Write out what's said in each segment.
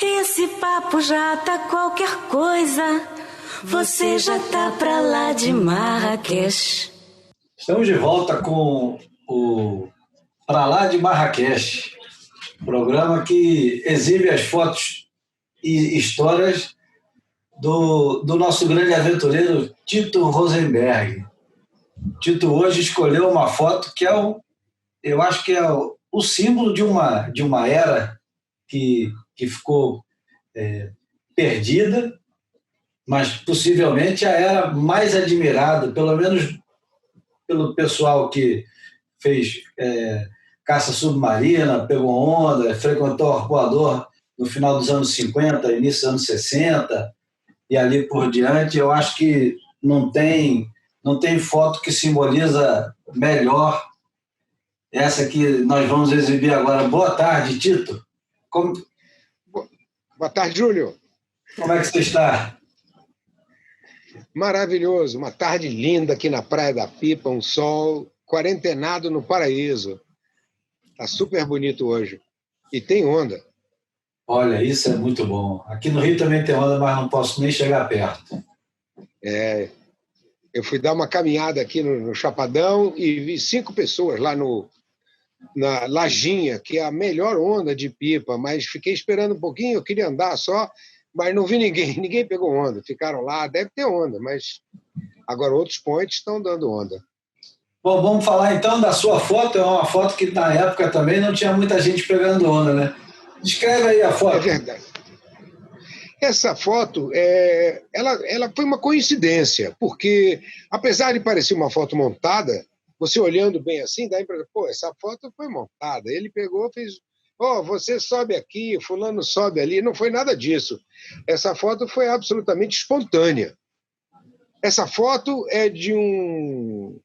Esse papo já tá qualquer coisa. Você já tá pra lá de Marrakech. Estamos de volta com o Pra Lá de Marrakech, programa que exibe as fotos e histórias do nosso grande aventureiro Tito Rosenberg. Tito hoje escolheu uma foto que eu acho que é o símbolo de uma era que ficou perdida, mas possivelmente a era mais admirada, pelo menos pelo pessoal que fez caça submarina, pegou onda, frequentou arpoador no final dos anos 50, início dos anos 60 e ali por diante. Eu acho que não tem foto que simboliza melhor essa que nós vamos exibir agora. Boa tarde, Tito. Boa tarde, Júlio. Como é que você está? Maravilhoso, uma tarde linda aqui na Praia da Pipa, um sol, quarentenado no paraíso. Está super bonito hoje. E tem onda. Olha, isso é muito bom. Aqui no Rio também tem onda, mas não posso nem chegar perto. Eu fui dar uma caminhada aqui no Chapadão e vi 5 pessoas lá na Lajinha, que é a melhor onda de Pipa, mas fiquei esperando um pouquinho, eu queria andar só, mas não vi ninguém pegou onda. Ficaram lá, deve ter onda, mas agora outros points estão dando onda. Bom, vamos falar então da sua foto. É uma foto que na época também não tinha muita gente pegando onda, né? Descreve aí a foto. É verdade. Essa foto, ela foi uma coincidência, porque apesar de parecer uma foto montada, você olhando bem assim, dá a impressão, pô, essa foto foi montada. Ele pegou, fez, você sobe aqui, fulano sobe ali. Não foi nada disso. Essa foto foi absolutamente espontânea. Essa foto é de um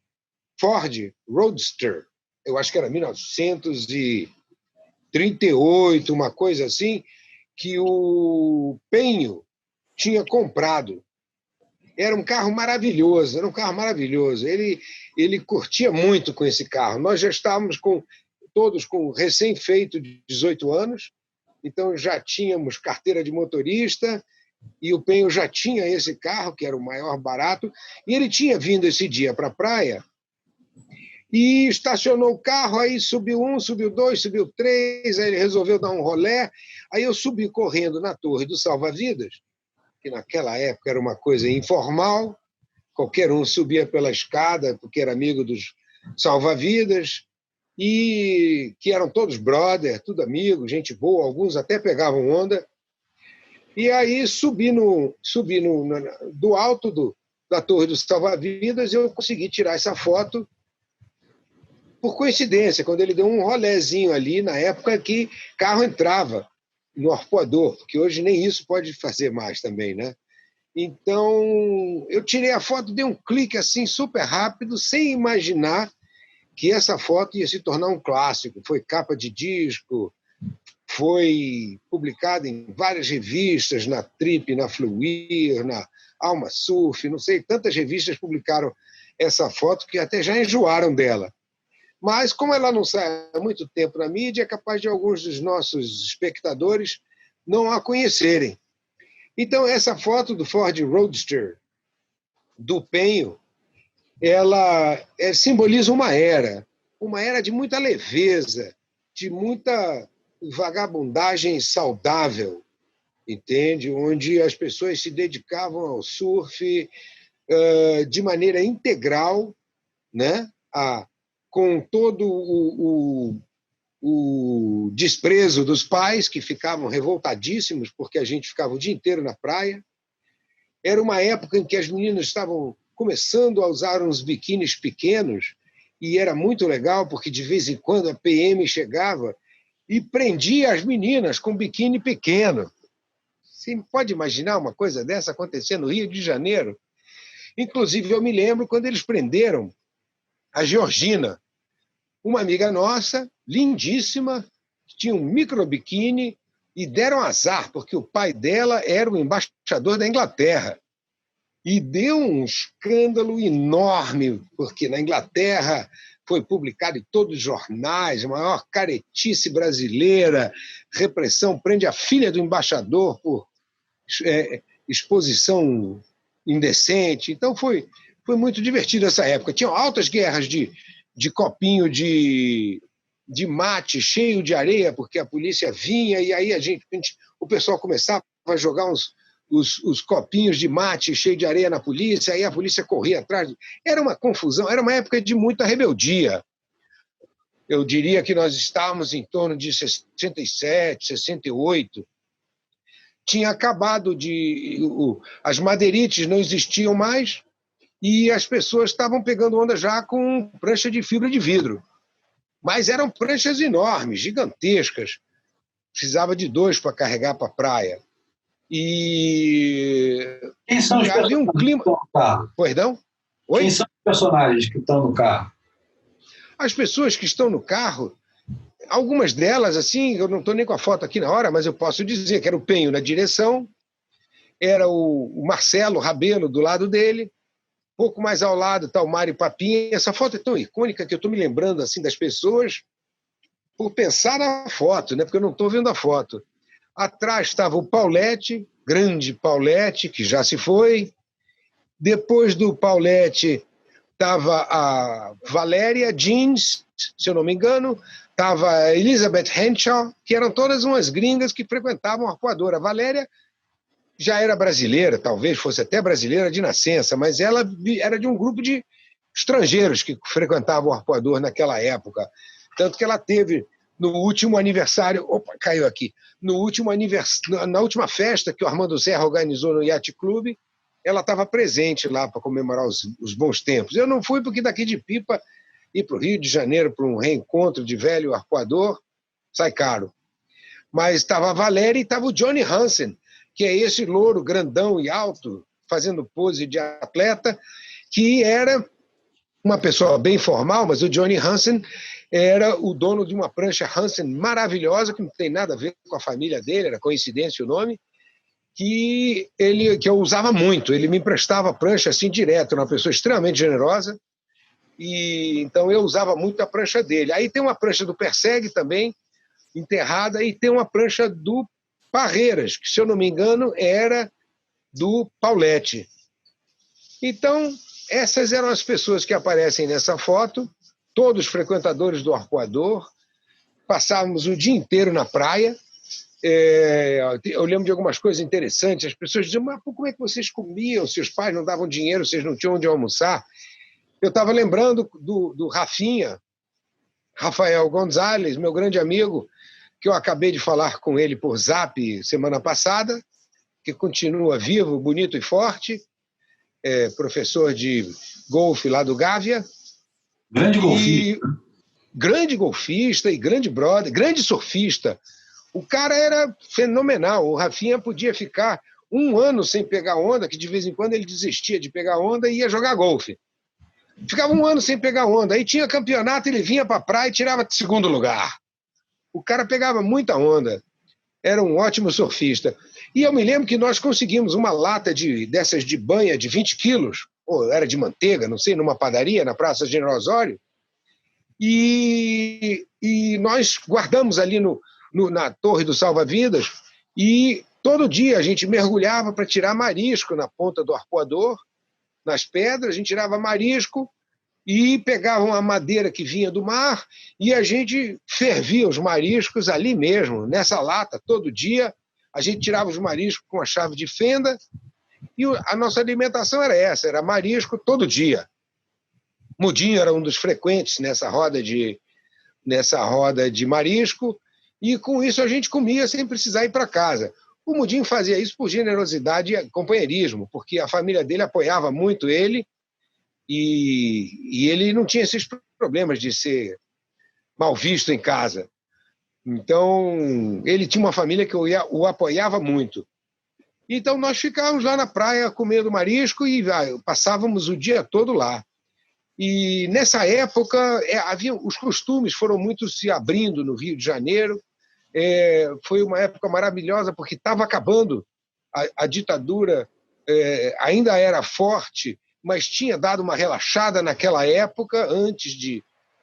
Ford Roadster, eu acho que era 1938, uma coisa assim, que o Penho tinha comprado. Era um carro maravilhoso, Ele curtia muito com esse carro. Nós já estávamos todos com recém-feito de 18 anos, então já tínhamos carteira de motorista, e o Penho já tinha esse carro, que era o maior barato, e ele tinha vindo esse dia para a praia, e estacionou o carro, aí subiu 1, subiu 2, subiu 3, aí ele resolveu dar um rolé, aí eu subi correndo na torre do salva-vidas, que naquela época era uma coisa informal, qualquer um subia pela escada, porque era amigo dos salva-vidas, e que eram todos brother, tudo amigo, gente boa, alguns até pegavam onda, e aí subi do alto da torre do salva-vidas, e eu consegui tirar essa foto por coincidência, quando ele deu um rolezinho ali, na época que carro entrava no arpoador, porque hoje nem isso pode fazer mais também, né? Então, eu tirei a foto, dei um clique assim super rápido, sem imaginar que essa foto ia se tornar um clássico. Foi capa de disco, foi publicada em várias revistas, na Trip, na Fluir, na Alma Surf, não sei, tantas revistas publicaram essa foto que até já enjoaram dela. Mas, como ela não sai há muito tempo na mídia, é capaz de alguns dos nossos espectadores não a conhecerem. Então, essa foto do Ford Roadster, do Penho, ela simboliza uma era de muita leveza, de muita vagabundagem saudável, entende? Onde as pessoas se dedicavam ao surf de maneira integral, né? Com todo o desprezo dos pais, que ficavam revoltadíssimos porque a gente ficava o dia inteiro na praia. Era uma época em que as meninas estavam começando a usar uns biquínis pequenos, e era muito legal, porque de vez em quando a PM chegava e prendia as meninas com biquíni pequeno. Você pode imaginar uma coisa dessa acontecer no Rio de Janeiro? Inclusive, eu me lembro quando eles prenderam a Georgina, uma amiga nossa, lindíssima, que tinha um microbiquíni, e deram azar, porque o pai dela era o embaixador da Inglaterra. E deu um escândalo enorme, porque na Inglaterra foi publicado em todos os jornais, a maior caretice brasileira, repressão, prende a filha do embaixador por exposição indecente. Então foi muito divertido essa época. Tinham altas guerras de copinho de mate cheio de areia, porque a polícia vinha e aí o pessoal começava a jogar os copinhos de mate cheio de areia na polícia, aí a polícia corria atrás. Era uma confusão, era uma época de muita rebeldia. Eu diria que nós estávamos em torno de 67, 68. Tinha acabado as madeirites não existiam mais e as pessoas estavam pegando onda já com prancha de fibra de vidro. Mas eram pranchas enormes, gigantescas. Precisava de 2 para carregar para a praia. E Quem são os havia um clima. Que estão no carro? Perdão? Oi? Quem são os personagens que estão no carro? As pessoas que estão no carro, algumas delas, assim, eu não estou nem com a foto aqui na hora, mas eu posso dizer que era o Penho na direção, era o Marcelo Rabelo do lado dele, pouco mais ao lado está o Mário Papinha. Essa foto é tão icônica que eu estou me lembrando assim das pessoas por pensar na foto, né? Porque eu não estou vendo a foto. Atrás estava o Paulette, grande Paulette, que já se foi. Depois do Paulette estava a Valéria Jeans, se eu não me engano, estava a Elizabeth Henshaw, que eram todas umas gringas que frequentavam a Arpoador. A Valéria já era brasileira, talvez fosse até brasileira de nascença, mas ela era de um grupo de estrangeiros que frequentavam o Arpoador naquela época. Tanto que ela teve, no último aniversário... Opa, caiu aqui. Na última festa que o Armando Serra organizou no Yacht Club, ela estava presente lá para comemorar os bons tempos. Eu não fui porque daqui de Pipa ir para o Rio de Janeiro para um reencontro de velho arpoador sai caro. Mas estava a Valéria e estava o Johnny Hansen, que é esse louro grandão e alto, fazendo pose de atleta, que era uma pessoa bem formal, mas o Johnny Hansen era o dono de uma prancha Hansen maravilhosa, que não tem nada a ver com a família dele, era coincidência o nome, que eu usava muito. Ele me emprestava prancha assim direto, uma pessoa extremamente generosa, e então eu usava muito a prancha dele. Aí tem uma prancha do Persegue também, enterrada, e tem uma prancha do Parreiras, que, se eu não me engano, era do Paulette. Então, essas eram as pessoas que aparecem nessa foto, todos frequentadores do Arpoador. Passávamos o dia inteiro na praia. Eu lembro de algumas coisas interessantes. As pessoas diziam, mas como é que vocês comiam? Seus pais não davam dinheiro, vocês não tinham onde almoçar? Eu estava lembrando do Rafinha, Rafael Gonzalez, meu grande amigo, que eu acabei de falar com ele por Zap semana passada, que continua vivo, bonito e forte, professor de golfe lá do Gávea. Grande golfista. Grande golfista e grande brother, grande surfista. O cara era fenomenal. O Rafinha podia ficar 1 ano sem pegar onda, que de vez em quando ele desistia de pegar onda e ia jogar golfe. Ficava 1 ano sem pegar onda. Aí tinha campeonato, ele vinha para a praia e tirava 2º lugar. O cara pegava muita onda. Era um ótimo surfista. E eu me lembro que nós conseguimos uma lata dessas de banha de 20 quilos, ou era de manteiga, não sei, numa padaria na Praça General Osório, e nós guardamos ali na Torre do Salva-Vidas, e todo dia a gente mergulhava para tirar marisco na ponta do arpoador, nas pedras, a gente tirava marisco e pegava uma madeira que vinha do mar e a gente fervia os mariscos ali mesmo, nessa lata, todo dia. A gente tirava os mariscos com a chave de fenda e a nossa alimentação era essa, era marisco todo dia. Mudinho era um dos frequentes nessa roda de marisco, e com isso a gente comia sem precisar ir para casa. O Mudinho fazia isso por generosidade e companheirismo, porque a família dele apoiava muito ele, e ele não tinha esses problemas de ser mal visto em casa. Então, ele tinha uma família que o apoiava muito. Então, nós ficávamos lá na praia comendo marisco e passávamos o dia todo lá. E nessa época, os costumes foram muito se abrindo no Rio de Janeiro. Foi uma época maravilhosa, porque estava acabando a ditadura, ainda era forte, mas tinha dado uma relaxada naquela época, antes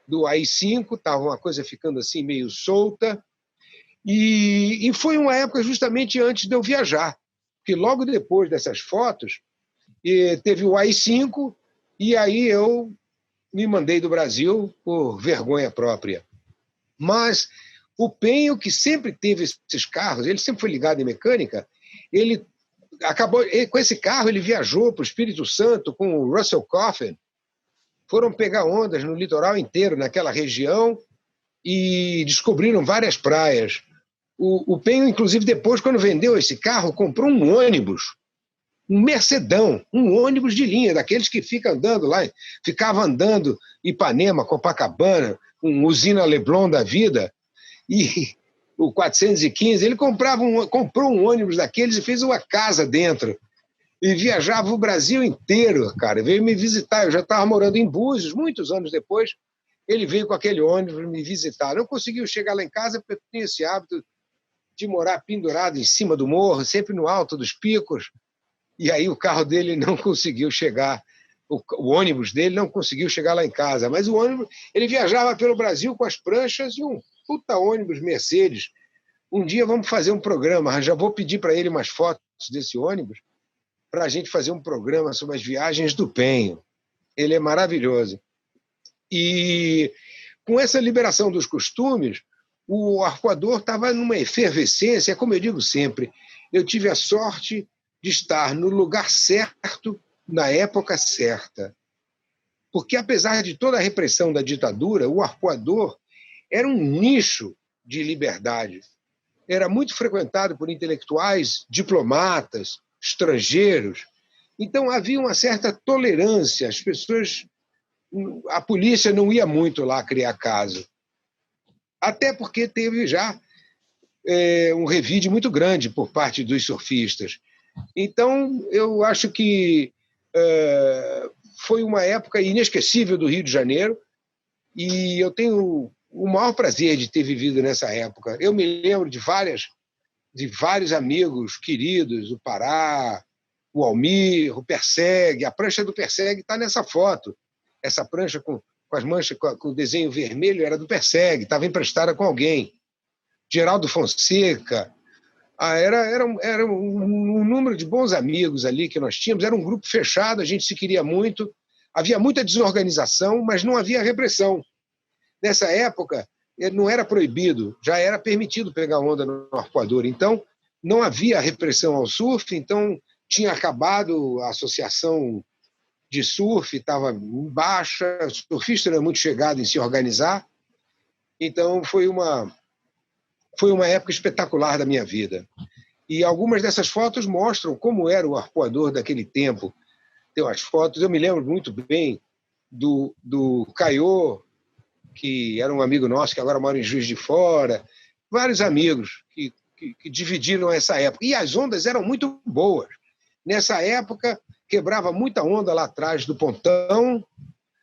do AI-5, estava uma coisa ficando assim meio solta, e foi uma época justamente antes de eu viajar, porque logo depois dessas fotos, teve o AI-5, e aí eu me mandei do Brasil por vergonha própria. Mas o Penho, que sempre teve esses carros, ele sempre foi ligado em mecânica, ele acabou, com esse carro ele viajou para o Espírito Santo com o Russell Coffin, foram pegar ondas no litoral inteiro, naquela região, e descobriram várias praias. O Penho, inclusive, depois, quando vendeu esse carro, comprou um ônibus, um Mercedão, um ônibus de linha, daqueles que ficava andando Ipanema, Copacabana, um Usina Leblon da vida, e o 415, ele comprou um ônibus daqueles e fez uma casa dentro. E viajava o Brasil inteiro, cara. Veio me visitar. Eu já estava morando em Búzios, muitos anos depois. Ele veio com aquele ônibus me visitar. Não conseguiu chegar lá em casa porque eu tinha esse hábito de morar pendurado em cima do morro, sempre no alto dos picos. E aí o carro dele não conseguiu chegar, o ônibus dele não conseguiu chegar lá em casa. Mas o ônibus, ele viajava pelo Brasil com as pranchas e um puta ônibus Mercedes. Um dia vamos fazer um programa. Já vou pedir para ele umas fotos desse ônibus, para a gente fazer um programa sobre as viagens do Penho. Ele é maravilhoso. E com essa liberação dos costumes, o arpoador estava numa efervescência, como eu digo sempre, eu tive a sorte de estar no lugar certo, na época certa. Porque, apesar de toda a repressão da ditadura, o arpoador era um nicho de liberdade. Era muito frequentado por intelectuais, diplomatas, estrangeiros. Então havia uma certa tolerância, as pessoas, a polícia não ia muito lá criar caso, até porque teve já um revide muito grande por parte dos surfistas. Então eu acho que foi uma época inesquecível do Rio de Janeiro, e eu tenho o maior prazer de ter vivido nessa época. Eu me lembro de vários amigos queridos, o Pará, o Almir, o Persegue. A prancha do Persegue está nessa foto. Essa prancha com as manchas, com o desenho vermelho, era do Persegue, estava emprestada com alguém. Geraldo Fonseca. Era um número de bons amigos ali que nós tínhamos. Era um grupo fechado, a gente se queria muito. Havia muita desorganização, mas não havia repressão. Nessa época, não era proibido, já era permitido pegar onda no arpoador. Então, não havia repressão ao surf, então tinha acabado a associação de surf, estava em baixa, o surfista não é muito chegado em se organizar. Então, foi uma época espetacular da minha vida. E algumas dessas fotos mostram como era o arpoador daquele tempo. Tem umas fotos, eu me lembro muito bem do Caiô, que era um amigo nosso, que agora mora em Juiz de Fora, vários amigos que dividiram essa época. E as ondas eram muito boas. Nessa época, quebrava muita onda lá atrás do pontão.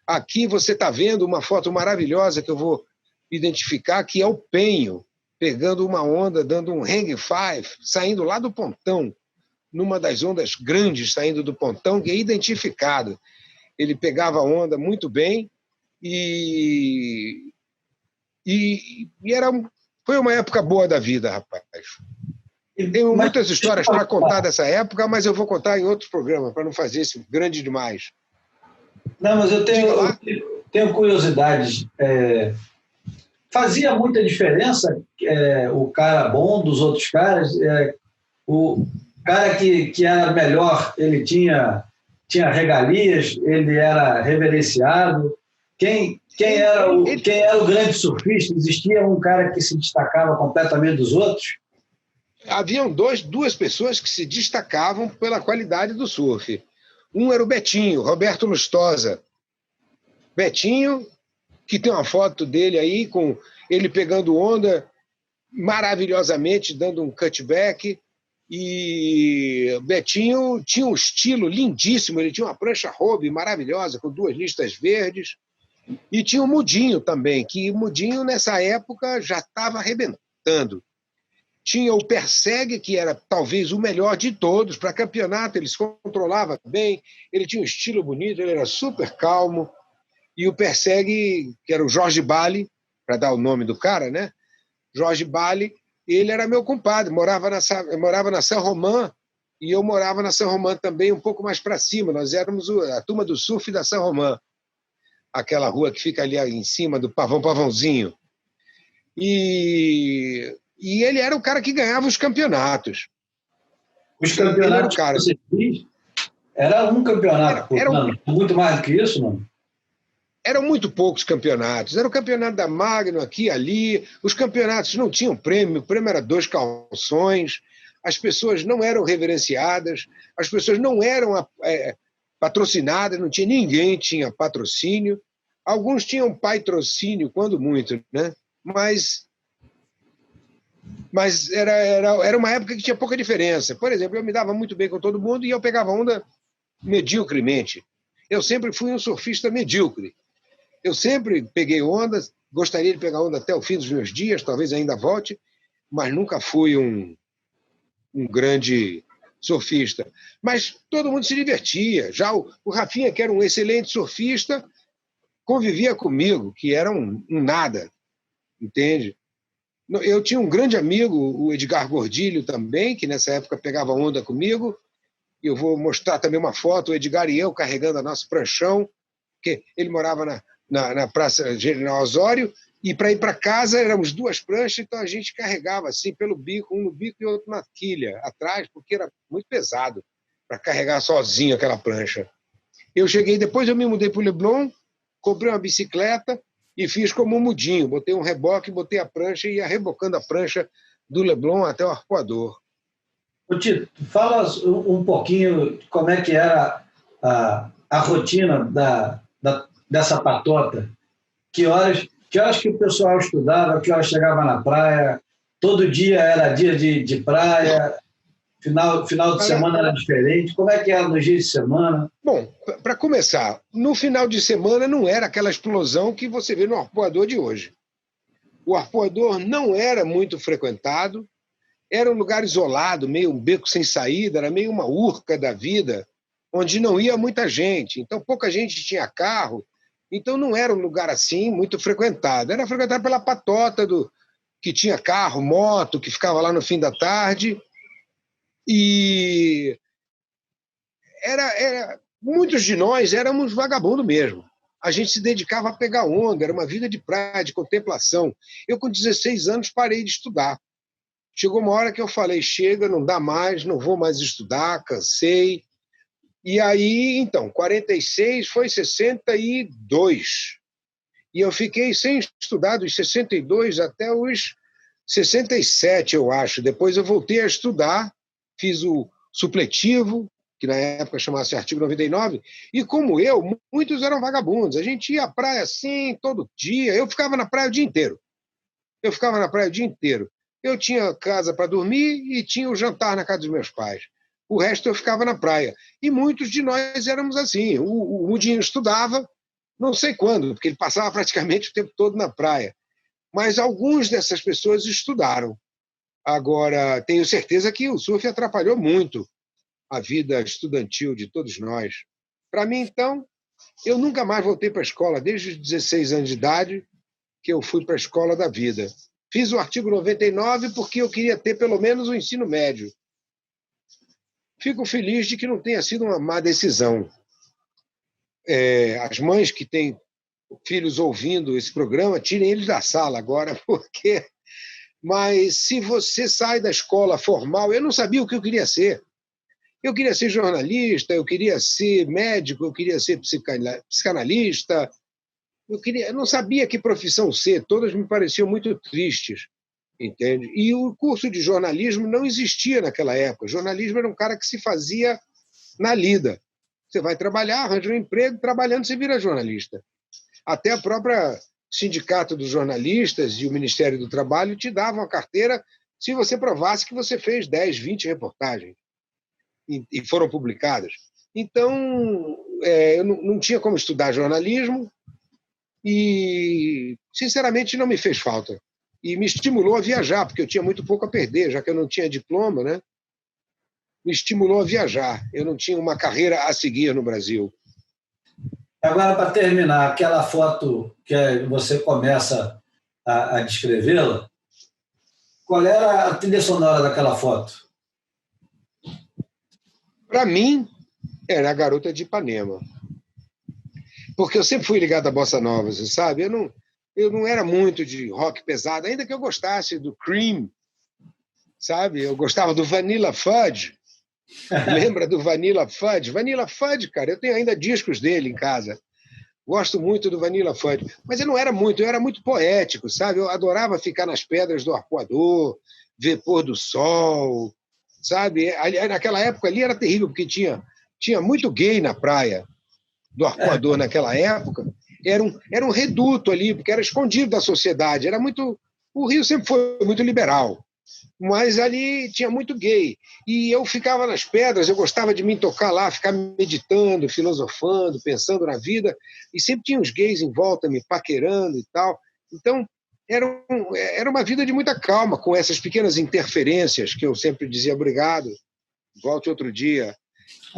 Aqui você está vendo uma foto maravilhosa que eu vou identificar, que é o Penho, pegando uma onda, dando um hang five, saindo lá do pontão, numa das ondas grandes saindo do pontão, que é identificado. Ele pegava a onda muito bem, e foi uma época boa da vida, rapaz. Tenho muitas histórias para contar dessa época, mas eu vou contar em outros programas, para não fazer isso grande demais. Não, mas eu tenho curiosidades. Fazia muita diferença o cara bom dos outros caras? O cara que era melhor, ele tinha regalias, ele era reverenciado. Quem era o grande surfista? Existia um cara que se destacava completamente dos outros? Haviam duas pessoas que se destacavam pela qualidade do surf. Um era o Betinho, Roberto Lustosa. Betinho, que tem uma foto dele aí, com ele pegando onda maravilhosamente, dando um cutback. E Betinho tinha um estilo lindíssimo, ele tinha uma prancha Hobie maravilhosa, com 2 listas verdes. E tinha o Mudinho também, que o Mudinho, nessa época, já estava arrebentando. Tinha o Persegue, que era talvez o melhor de todos. Para campeonato, ele se controlava bem, ele tinha um estilo bonito, ele era super calmo. E o Persegue, que era o Jorge Bali, para dar o nome do cara, né? Jorge Bali, ele era meu compadre, morava na São Román, e eu morava na São Román também, um pouco mais para cima. Nós éramos a turma do surf da São Román, aquela rua que fica ali em cima do Pavãozinho. E ele era o cara que ganhava os campeonatos. Os campeonatos ele era o cara. Que você fez, era um campeonato por ano, muito mais do que isso, mano? Eram muito poucos campeonatos. Era o campeonato da Magno, aqui, ali. Os campeonatos não tinham prêmio, o prêmio era 2 calções. As pessoas não eram reverenciadas, as pessoas não eram patrocinadas, não tinha ninguém tinha patrocínio. Alguns tinham patrocínio, quando muito, né? Mas era uma época que tinha pouca diferença. Por exemplo, eu me dava muito bem com todo mundo e eu pegava onda mediocremente. Eu sempre fui um surfista medíocre. Eu sempre peguei onda, gostaria de pegar onda até o fim dos meus dias, talvez ainda volte, mas nunca fui um grande surfista. Mas todo mundo se divertia. Já o Rafinha, que era um excelente surfista, convivia comigo, que era um nada, entende? Eu tinha um grande amigo, o Edgar Gordilho também, que nessa época pegava onda comigo. Eu vou mostrar também uma foto, o Edgar e eu carregando a nosso pranchão, que ele morava na Praça General Osório, e para ir para casa éramos 2 pranchas, então a gente carregava assim pelo bico, um no bico e outro na quilha, atrás, porque era muito pesado para carregar sozinho aquela prancha. Depois eu me mudei para o Leblon, comprei uma bicicleta e fiz como um mudinho, botei um reboque, botei a prancha e ia rebocando a prancha do Leblon até o Arpoador. Ô, Tito, fala um pouquinho como é que era a rotina dessa patota. Que horas que o pessoal estudava, que horas chegava na praia? Todo dia era dia de praia? Final de semana era diferente? Como é que era nos dias de semana? Bom, para começar, no final de semana não era aquela explosão que você vê no Arpoador de hoje. O Arpoador não era muito frequentado, era um lugar isolado, meio um beco sem saída, era meio uma urca da vida, onde não ia muita gente. Então, pouca gente tinha carro, então não era um lugar assim muito frequentado. Era frequentado pela patota que tinha carro, moto, que ficava lá no fim da tarde. E muitos de nós éramos vagabundos mesmo. A gente se dedicava a pegar onda, era uma vida de praia, de contemplação. Eu, com 16 anos, parei de estudar. Chegou uma hora que eu falei, chega, não dá mais, não vou mais estudar, cansei. E aí, então, 46 foi 62. E eu fiquei sem estudar dos 62 até os 67, eu acho. Depois eu voltei a estudar, fiz o supletivo, que na época chamava-se artigo 99, e como eu, muitos eram vagabundos. A gente ia à praia assim, todo dia. Eu ficava na praia o dia inteiro. Eu tinha casa para dormir e tinha o jantar na casa dos meus pais. O resto eu ficava na praia. E muitos de nós éramos assim. O Mudinho estudava, não sei quando, porque ele passava praticamente o tempo todo na praia. Mas alguns dessas pessoas estudaram. Agora, tenho certeza que o surf atrapalhou muito a vida estudantil de todos nós. Para mim, então, eu nunca mais voltei para a escola, desde os 16 anos de idade, que eu fui para a escola da vida. Fiz o artigo 99 porque eu queria ter pelo menos o ensino médio. Fico feliz de que não tenha sido uma má decisão. As mães que têm filhos ouvindo esse programa, tirem eles da sala agora, porque... Mas se você sai da escola formal, eu não sabia o que eu queria ser. Eu queria ser jornalista, eu queria ser médico, eu queria ser psicanalista. Eu não sabia que profissão ser, todas me pareciam muito tristes, entende? E o curso de jornalismo não existia naquela época. Jornalismo era um cara que se fazia na lida. Você vai trabalhar, arranja um emprego, trabalhando você vira jornalista. Até a própria Sindicato dos Jornalistas e o Ministério do Trabalho te davam a carteira se você provasse que você fez 10, 20 reportagens e foram publicadas. Então, eu não tinha como estudar jornalismo e, sinceramente, não me fez falta. E me estimulou a viajar, porque eu tinha muito pouco a perder, já que eu não tinha diploma, né? Me estimulou a viajar. Eu não tinha uma carreira a seguir no Brasil. Agora, para terminar, aquela foto que você começa a descrevê-la, qual era a trilha sonora daquela foto? Para mim, era a Garota de Ipanema. Porque eu sempre fui ligado à bossa nova, você sabe? Eu não era muito de rock pesado, ainda que eu gostasse do Cream, sabe? Eu gostava do Vanilla Fudge. Lembra do Vanilla Fudge? Vanilla Fudge, cara, eu tenho ainda discos dele em casa. Gosto muito do Vanilla Fudge. Mas eu não era muito, eu era muito poético, sabe? Eu adorava ficar nas pedras do Arpoador, ver pôr do sol, sabe? Naquela época ali era terrível, porque tinha muito gay na praia do Arpoador naquela época. Era um reduto ali, porque era escondido da sociedade. Era muito. O Rio sempre foi muito liberal, mas ali tinha muito gay. E eu ficava nas pedras, eu gostava de me tocar lá, ficar meditando, filosofando, pensando na vida, e sempre tinha os gays em volta me paquerando e tal. Então, era uma vida de muita calma, com essas pequenas interferências que eu sempre dizia obrigado, volte outro dia.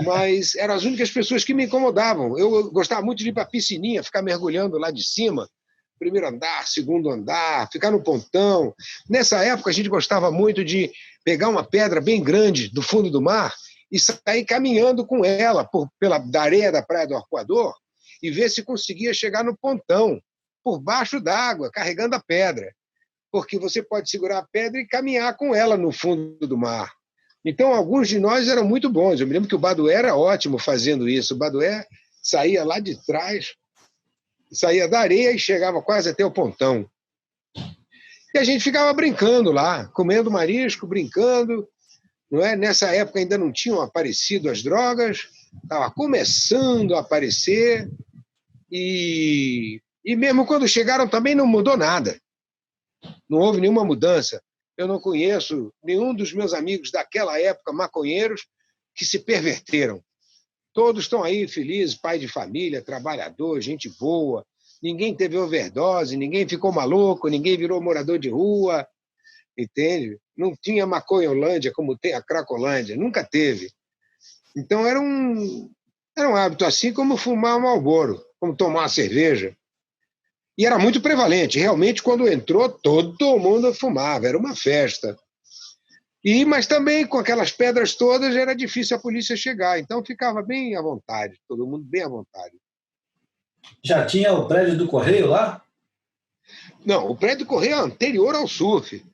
Mas eram as únicas pessoas que me incomodavam. Eu gostava muito de ir para a piscininha, ficar mergulhando lá de cima, primeiro andar, segundo andar, ficar no pontão. Nessa época, a gente gostava muito de pegar uma pedra bem grande do fundo do mar e sair caminhando com ela pela areia da Praia do Arpoador e ver se conseguia chegar no pontão, por baixo d'água, carregando a pedra. Porque você pode segurar a pedra e caminhar com ela no fundo do mar. Então, alguns de nós eram muito bons. Eu me lembro que o Badué era ótimo fazendo isso. O Badué saía lá de trás, saía da areia e chegava quase até o pontão. E a gente ficava brincando lá, comendo marisco, brincando. Não é? Nessa época ainda não tinham aparecido as drogas, estava começando a aparecer. E mesmo quando chegaram também não mudou nada. Não houve nenhuma mudança. Eu não conheço nenhum dos meus amigos daquela época, maconheiros, que se perverteram. Todos estão aí felizes, pai de família, trabalhador, gente boa. Ninguém teve overdose, ninguém ficou maluco, ninguém virou morador de rua, entende? Não tinha maconholândia como tem a Cracolândia, nunca teve. Então era um hábito assim como fumar um Marlboro, como tomar uma cerveja. E era muito prevalente. Realmente, quando entrou, todo mundo fumava. Era uma festa. Mas também, com aquelas pedras todas, era difícil a polícia chegar. Então, ficava bem à vontade. Todo mundo bem à vontade. Já tinha o prédio do Correio lá? Não, o prédio do Correio é anterior ao surf.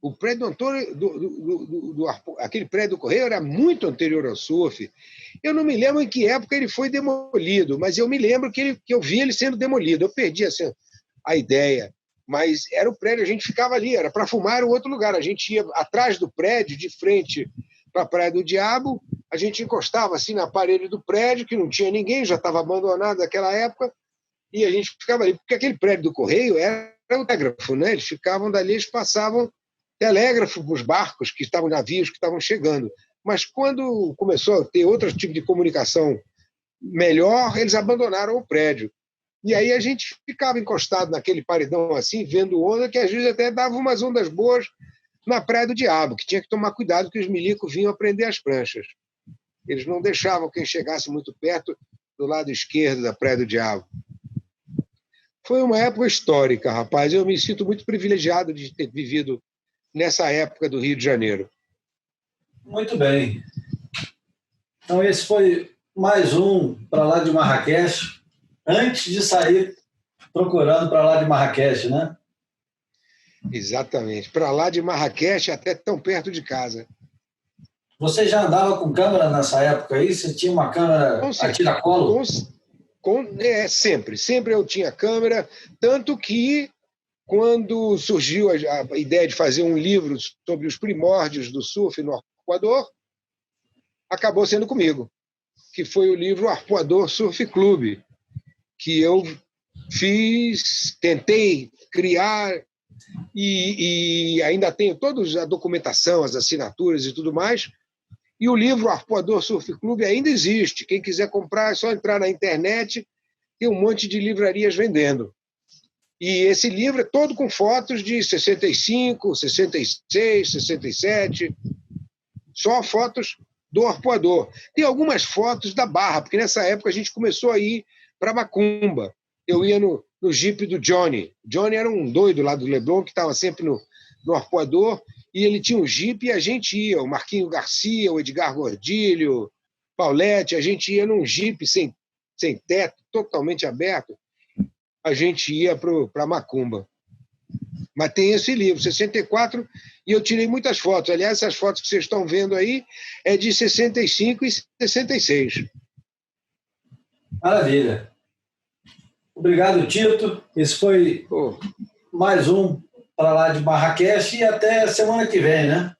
O prédio aquele prédio do Correio era muito anterior ao surf. Eu não me lembro em que época ele foi demolido, mas eu me lembro que eu vi ele sendo demolido. Eu perdi assim, a ideia. Mas era o prédio, a gente ficava ali, era para fumar, era outro lugar. A gente ia atrás do prédio, de frente para a Praia do Diabo, a gente encostava assim na parede do prédio, que não tinha ninguém, já estava abandonado naquela época, e a gente ficava ali, porque aquele prédio do Correio era o telégrafo, né? Eles ficavam dali, eles passavam telégrafo para os barcos, que estavam navios, que estavam chegando. Mas quando começou a ter outro tipo de comunicação melhor, eles abandonaram o prédio. E aí a gente ficava encostado naquele paredão assim, vendo onda, que às vezes até dava umas ondas boas na Praia do Diabo, que tinha que tomar cuidado que os milicos vinham prender as pranchas. Eles não deixavam quem chegasse muito perto do lado esquerdo da Praia do Diabo. Foi uma época histórica, rapaz. Eu me sinto muito privilegiado de ter vivido nessa época do Rio de Janeiro. Muito bem. Então, esse foi mais um para lá de Marrakech, antes de sair procurando para lá de Marrakech, né? Exatamente. Para lá de Marrakech, até tão perto de casa. Você já andava com câmera nessa época aí? Você tinha uma câmera a tiracolo? Sempre. Sempre eu tinha câmera, tanto que quando surgiu a ideia de fazer um livro sobre os primórdios do surf no Arpoador, acabou sendo comigo, que foi o livro Arpoador Surf Clube, que eu tentei criar e ainda tenho toda a documentação, as assinaturas e tudo mais. E o livro Arpoador Surf Clube ainda existe. Quem quiser comprar é só entrar na internet, tem um monte de livrarias vendendo. E esse livro é todo com fotos de 65, 66, 67, só fotos do Arpoador. Tem algumas fotos da Barra, porque nessa época a gente começou a ir para Macumba. Eu ia no jipe do Johnny. Johnny era um doido lá do Leblon, que estava sempre no arpoador, e ele tinha um jipe e a gente ia. O Marquinho Garcia, o Edgar Gordilho, Paulette, a gente ia num jipe sem teto, totalmente aberto. A gente ia para Macumba. Mas tem esse livro, 64, e eu tirei muitas fotos. Aliás, essas fotos que vocês estão vendo aí é de 65 e 66. Maravilha. Obrigado, Tito. Esse foi mais um para lá de Marrakech e até semana que vem, né?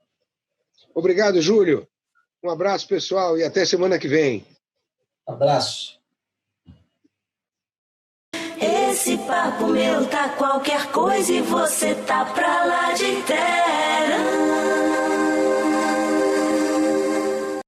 Obrigado, Júlio. Um abraço, pessoal, e até semana que vem. Abraço. Esse papo meu tá qualquer coisa e você tá pra lá de terra.